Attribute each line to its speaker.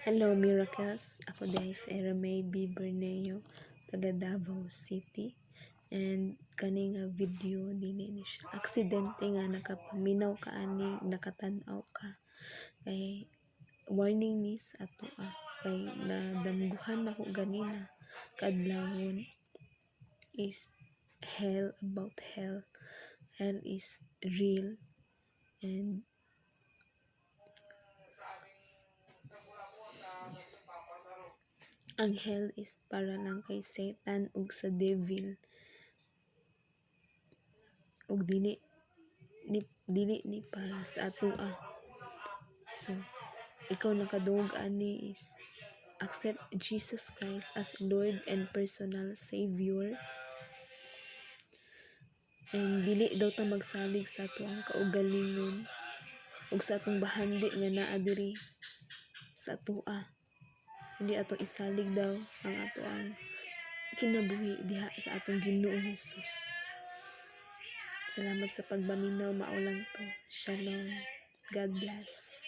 Speaker 1: Hello, Miracles. Ako dahil si Era May B. Berneo, taga Davao City. And kani nga video, dili ni siya aksidente nga nakapaminaw ka ani, nakatanaw ka. Kay warning ni sa ato kay nadamguhan ako ganina. Kadlawon is hell, about hell. Hell is real. And ang hell is para lang kay Satan ug sa devil, ug dili ni para sa ato So ikaw nakadungog ani is accept Jesus Christ as Lord and personal Savior, and dili daw ta magsalig sa ato ang kaugalingon ug sa atong bahandi nga naa diri sa ato hindi ato isalig daw ang ato ang kinabuhi diha sa atong Ginoong Hesus. Salamat sa pagbaminaw, maulang to. Shalom. God bless.